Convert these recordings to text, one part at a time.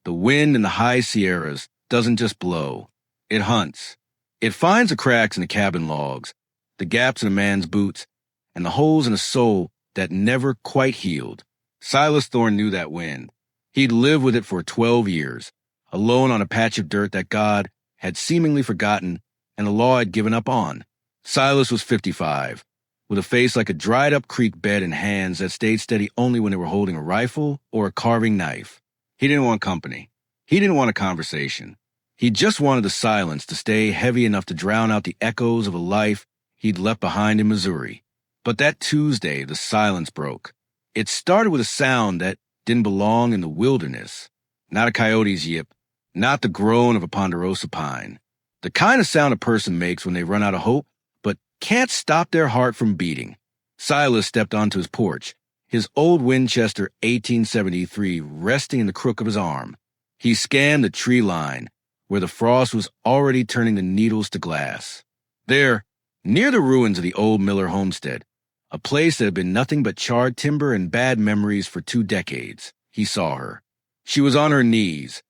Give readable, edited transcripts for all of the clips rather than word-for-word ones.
The wind in the high Sierras doesn't just blow. It hunts. It finds the cracks in the cabin logs, the gaps in a man's boots, and the holes in a soul that never quite healed. Silas Thorne knew that wind. He'd lived with it for 12 years, alone on a patch of dirt that God had seemingly forgotten and the law had given up on. Silas was 55, with a face like a dried-up creek bed and hands that stayed steady only when they were holding a rifle or a carving knife. He didn't want company. He didn't want a conversation. He just wanted the silence to stay heavy enough to drown out the echoes of a life he'd left behind in Missouri. But that Tuesday, the silence broke. It started with a sound that didn't belong in the wilderness. Not a coyote's yip, not the groan of a ponderosa pine. The kind of sound a person makes when they run out of hope, but can't stop their heart from beating. Silas stepped onto his porch, his old Winchester 1873 resting in the crook of his arm. He scanned the tree line, where the frost was already turning the needles to glass. There, near the ruins of the old Miller homestead, a place that had been nothing but charred timber and bad memories for 2 decades, he saw her. She was on her knees,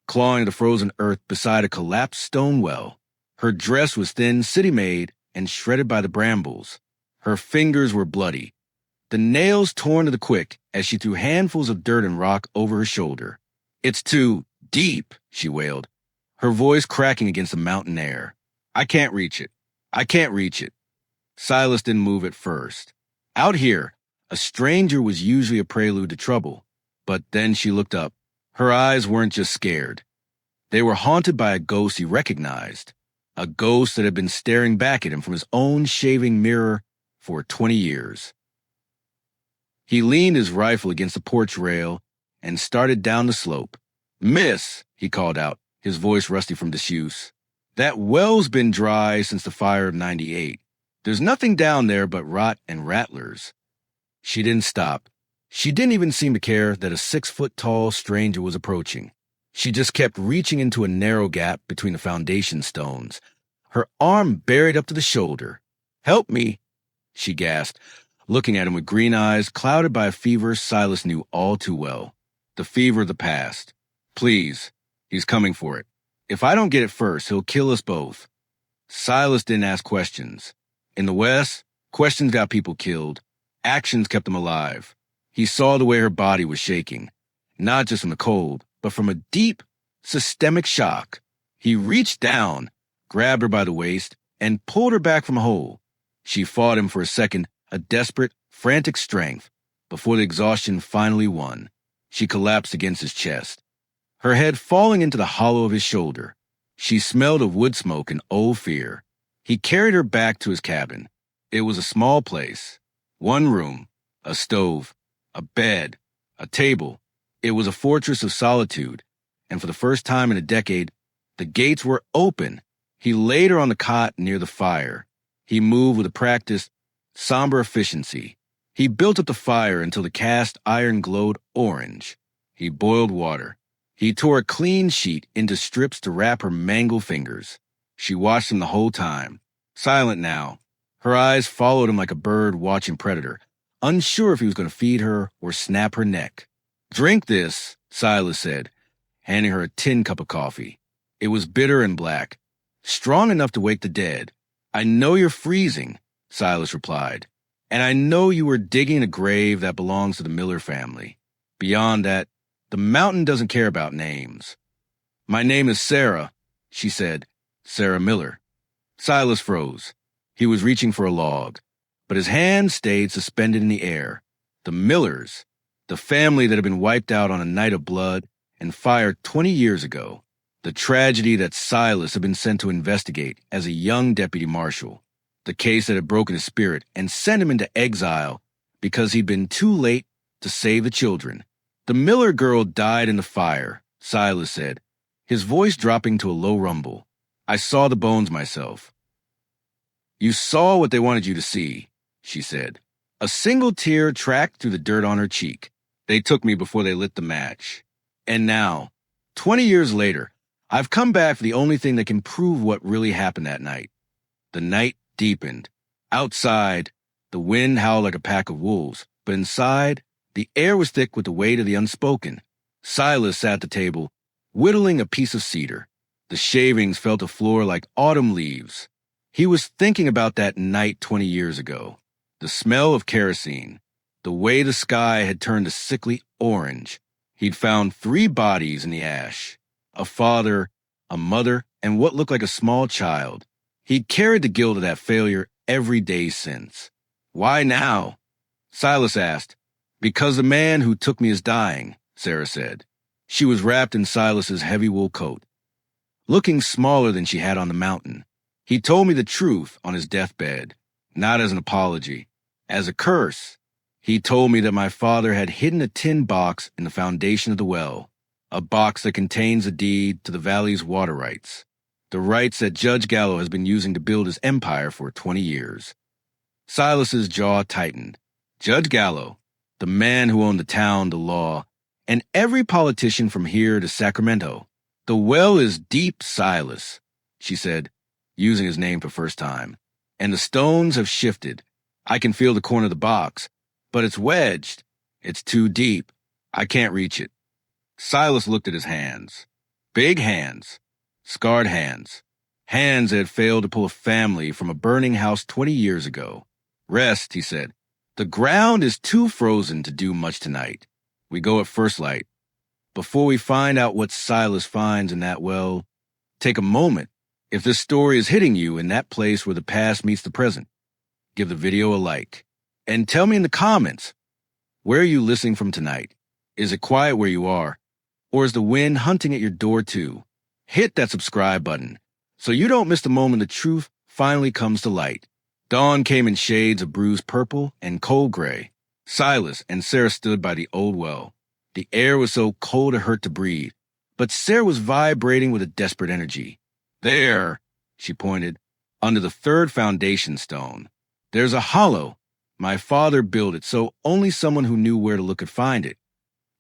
clawing the frozen earth beside a collapsed stone well. Her dress was thin, city-made, and shredded by the brambles. Her fingers were bloody, the nails torn to the quick as she threw handfuls of dirt and rock over her shoulder. "It's too deep," she wailed, her voice cracking against the mountain air. "I can't reach it. I can't reach it." Silas didn't move at first. Out here, a stranger was usually a prelude to trouble. But then she looked up. Her eyes weren't just scared. They were haunted by a ghost he recognized, a ghost that had been staring back at him from his own shaving mirror for 20 years. He leaned his rifle against the porch rail and started down the slope. "Miss," he called out, his voice rusty from disuse. "That well's been dry since the fire of '98. There's nothing down there but rot and rattlers." She didn't stop. She didn't even seem to care that a 6-foot-tall stranger was approaching. She just kept reaching into a narrow gap between the foundation stones, her arm buried up to the shoulder. "Help me," she gasped, looking at him with green eyes clouded by a fever Silas knew all too well. The fever of the past. "Please, he's coming for it. If I don't get it first, he'll kill us both." Silas didn't ask questions. In the West, questions got people killed. Actions kept them alive. He saw the way her body was shaking, not just from the cold, but from a deep, systemic shock. He reached down, grabbed her by the waist, and pulled her back from a hole. She fought him for a second, a desperate, frantic strength, before the exhaustion finally won. She collapsed against his chest, her head falling into the hollow of his shoulder. She smelled of wood smoke and old fear. He carried her back to his cabin. It was a small place. 1 room, a stove, a bed, a table. It was a fortress of solitude, and for the first time in a decade, the gates were open. He laid her on the cot near the fire. He moved with a practiced, somber efficiency. He built up the fire until the cast iron glowed orange. He boiled water. He tore a clean sheet into strips to wrap her mangled fingers. She watched him the whole time, silent now. Her eyes followed him like a bird watching predator, unsure if he was going to feed her or snap her neck. "Drink this," Silas said, handing her a tin cup of coffee. It was bitter and black, strong enough to wake the dead. "I know you're freezing," Silas replied, "and I know you were digging a grave that belongs to the Miller family. Beyond that, the mountain doesn't care about names." "My name is Sarah," she said, "Sarah Miller." Silas froze. He was reaching for a log, but his hand stayed suspended in the air. The Millers, the family that had been wiped out on a night of blood and fire 20 years ago. The tragedy that Silas had been sent to investigate as a young deputy marshal. The case that had broken his spirit and sent him into exile because he'd been too late to save the children. "The Miller girl died in the fire," Silas said, his voice dropping to a low rumble. "I saw the bones myself." "You saw what they wanted you to see," she said. A single tear tracked through the dirt on her cheek. "They took me before they lit the match. And now, 20 years later, I've come back for the only thing that can prove what really happened that night." The night deepened. Outside, the wind howled like a pack of wolves, but inside, the air was thick with the weight of the unspoken. Silas sat at the table, whittling a piece of cedar. The shavings felt the floor like autumn leaves. He was thinking about that night 20 years ago. The smell of kerosene. The way the sky had turned a sickly orange. He'd found 3 bodies in the ash. A father, a mother, and what looked like a small child. He'd carried the guilt of that failure every day since. Why now? Silas asked. Because the man who took me is dying, Sarah said. She was wrapped in Silas's heavy wool coat, looking smaller than she had on the mountain. He told me the truth on his deathbed, not as an apology, as a curse. He told me that my father had hidden a tin box in the foundation of the well, a box that contains a deed to the valley's water rights, the rights that Judge Gallo has been using to build his empire for 20 years. Silas's jaw tightened. Judge Gallo, the man who owned the town, the law, and every politician from here to Sacramento. The well is deep, Silas, she said, using his name for first time. And the stones have shifted. I can feel the corner of the box, but it's wedged. It's too deep. I can't reach it. Silas looked at his hands. Big hands. Scarred hands. Hands that had failed to pull a family from a burning house 20 years ago. Rest, he said. The ground is too frozen to do much tonight. We go at first light. Before we find out what Silas finds in that well, take a moment. If this story is hitting you in that place where the past meets the present, give the video a like. And tell me in the comments, where are you listening from tonight? Is it quiet where you are? Or is the wind hunting at your door too? Hit that subscribe button so you don't miss the moment the truth finally comes to light. Dawn came in shades of bruised purple and cold gray. Silas and Sarah stood by the old well. The air was so cold it hurt to breathe, but Sarah was vibrating with a desperate energy. There, she pointed, under the 3rd foundation stone. There's a hollow. My father built it so only someone who knew where to look could find it.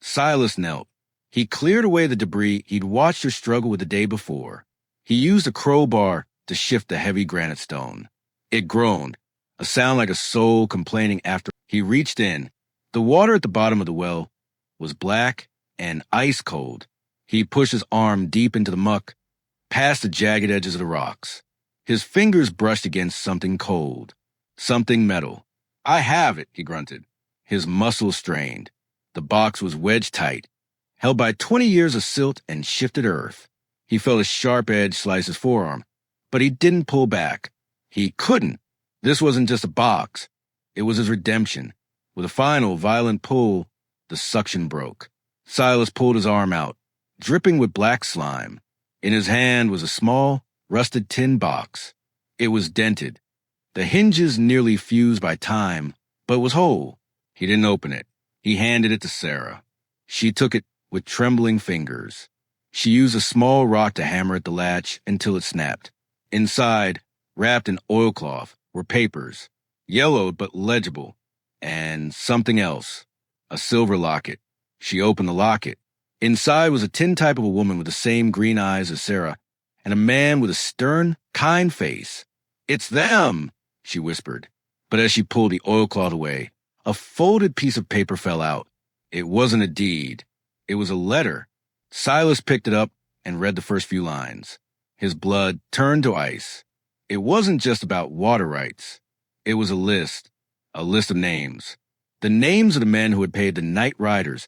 Silas knelt. He cleared away the debris he'd watched her struggle with the day before. He used a crowbar to shift the heavy granite stone. It groaned, a sound like a soul complaining after he reached in. The water at the bottom of the well was black and ice cold. He pushed his arm deep into the muck, past the jagged edges of the rocks. His fingers brushed against something cold, something metal. I have it, he grunted. His muscles strained. The box was wedged tight, held by 20 years of silt and shifted earth. He felt a sharp edge slice his forearm, but he didn't pull back. He couldn't. This wasn't just a box. It was his redemption. With a final, violent pull, the suction broke. Silas pulled his arm out, dripping with black slime. In his hand was a small, rusted tin box. It was dented. The hinges nearly fused by time, but was whole. He didn't open it. He handed it to Sarah. She took it with trembling fingers. She used a small rock to hammer at the latch until it snapped. Inside, wrapped in oilcloth, were papers, yellowed but legible, and something else, a silver locket. She opened the locket. Inside was a tintype of a woman with the same green eyes as Sarah, and a man with a stern, kind face. It's them, she whispered. But as she pulled the oilcloth away, a folded piece of paper fell out. It wasn't a deed. It was a letter. Silas picked it up and read the first few lines. His blood turned to ice. It wasn't just about water rights. It was a list of names. The names of the men who had paid the night riders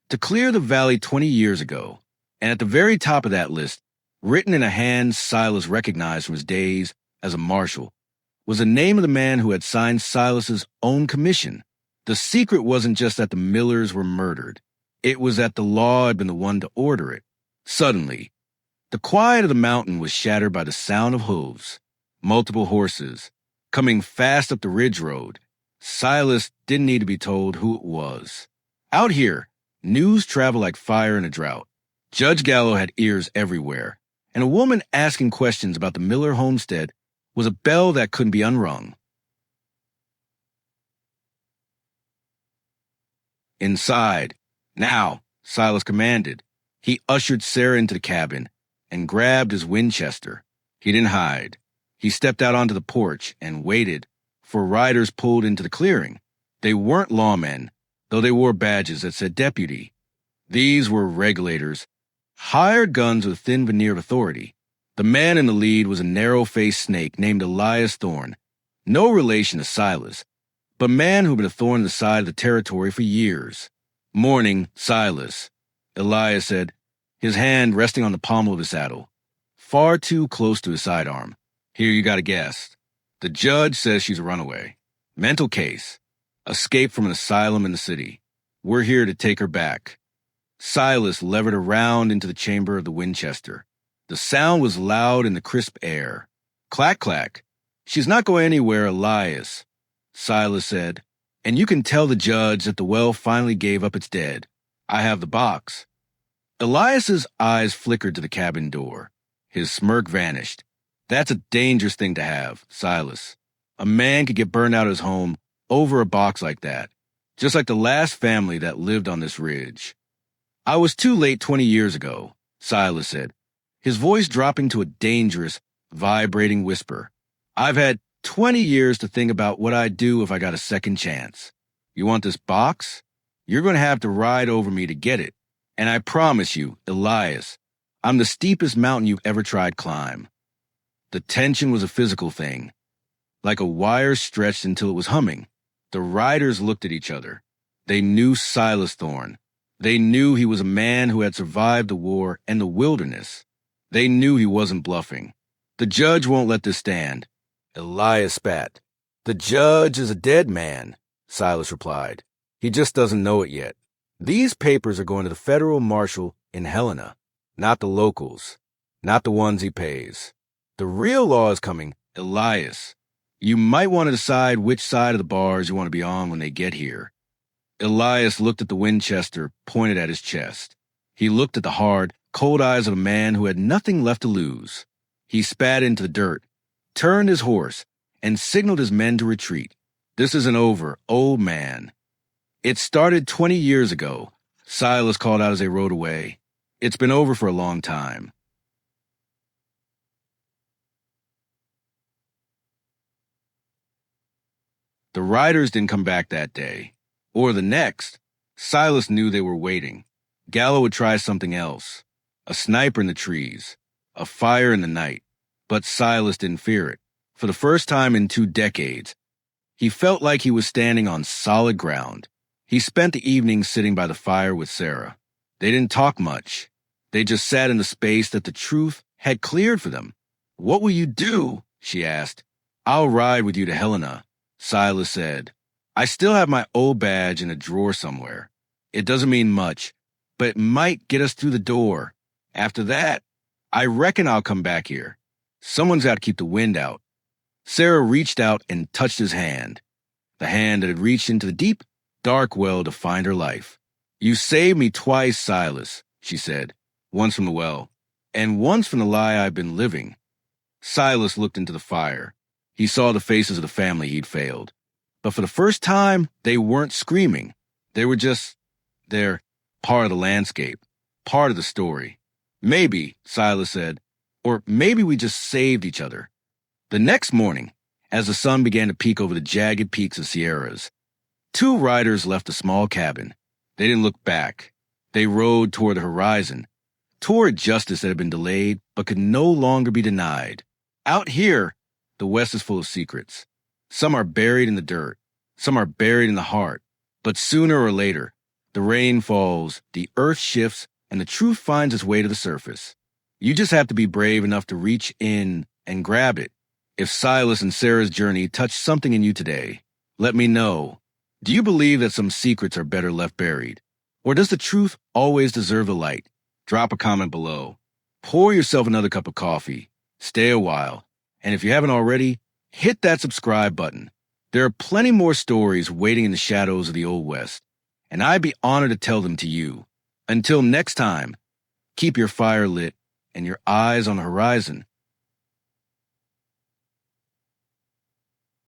to clear the valley 20 years ago. And at the very top of that list, written in a hand Silas recognized from his days as a marshal, was the name of the man who had signed Silas's own commission. The secret wasn't just that the Millers were murdered. It was that the law had been the one to order it. Suddenly, the quiet of the mountain was shattered by the sound of hooves. Multiple horses, coming fast up the ridge road. Silas didn't need to be told who it was. Out here, news traveled like fire in a drought. Judge Gallo had ears everywhere, and a woman asking questions about the Miller homestead was a bell that couldn't be unrung. Inside. Now, Silas commanded. He ushered Sarah into the cabin and grabbed his Winchester. He didn't hide. He stepped out onto the porch and waited for riders pulled into the clearing. They weren't lawmen, though they wore badges that said deputy. These were regulators, Hired guns with a thin veneer of authority. The man in the lead was a narrow-faced snake named Silas Thorne, no relation to Silas, but a man who'd been a thorn in the side of the territory for years. "Morning, Silas," Elias said, his hand resting on the pommel of his saddle, far too close to his sidearm. "Here, you got a guest. The judge says she's a runaway. Mental case. Escaped from an asylum in the city. We're here to take her back." Silas levered around into the chamber of the Winchester. The sound was loud in the crisp air. "Clack, clack. She's not going anywhere, Elias," Silas said. "And you can tell the judge that the well finally gave up its dead. I have the box." Elias's eyes flickered to the cabin door. His smirk vanished. "That's a dangerous thing to have, Silas. A man could get burned out of his home over a box like that, just like the last family that lived on this ridge." "I was too late 20 years ago," Silas said, his voice dropping to a dangerous, vibrating whisper. "I've had 20 years to think about what I'd do if I got a second chance. You want this box? You're going to have to ride over me to get it. And I promise you, Elias, I'm the steepest mountain you've ever tried climb." The tension was a physical thing, like a wire stretched until it was humming. The riders looked at each other. They knew Silas Thorne. They knew he was a man who had survived the war and the wilderness. They knew he wasn't bluffing. "The judge won't let this stand," Elias spat. "The judge is a dead man," Silas replied. "He just doesn't know it yet. These papers are going to the federal marshal in Helena, not the locals, not the ones he pays. The real law is coming, Elias. You might want to decide which side of the bars you want to be on when they get here." Elias looked at the Winchester pointed at his chest. He looked at the hard, cold eyes of a man who had nothing left to lose. He spat into the dirt, turned his horse, and signaled his men to retreat. "This isn't over, old man." "It started 20 years ago," Silas called out as they rode away. "It's been over for a long time." The riders didn't come back that day, or the next. Silas knew they were waiting. Gallo would try something else. A sniper in the trees, a fire in the night. But Silas didn't fear it. For the first time in 2 decades, he felt like he was standing on solid ground. He spent the evening sitting by the fire with Sarah. They didn't talk much. They just sat in the space that the truth had cleared for them. "What will you do?" she asked. "I'll ride with you to Helena," Silas said. "I still have my old badge in a drawer somewhere. It doesn't mean much, but it might get us through the door. After that, I reckon I'll come back here. Someone's got to keep the wind out." Sarah reached out and touched his hand, the hand that had reached into the deep, dark well to find her life. "You saved me twice, Silas," she said, "once from the well, and once from the lie I've been living." Silas looked into the fire. He saw the faces of the family he'd failed. But for the first time, they weren't screaming. They were just there, part of the landscape, part of the story. "Maybe," Silas said, "or maybe we just saved each other." The next morning, as the sun began to peek over the jagged peaks of Sierras, 2 riders left the small cabin. They didn't look back. They rode toward the horizon, toward justice that had been delayed but could no longer be denied. Out here, the West is full of secrets. Some are buried in the dirt. Some are buried in the heart. But sooner or later, the rain falls, the earth shifts, and the truth finds its way to the surface. You just have to be brave enough to reach in and grab it. If Silas and Sarah's journey touched something in you today, let me know. Do you believe that some secrets are better left buried? Or does the truth always deserve the light? Drop a comment below. Pour yourself another cup of coffee. Stay a while. And if you haven't already, hit that subscribe button. There are plenty more stories waiting in the shadows of the Old West, and I'd be honored to tell them to you. Until next time, keep your fire lit and your eyes on the horizon.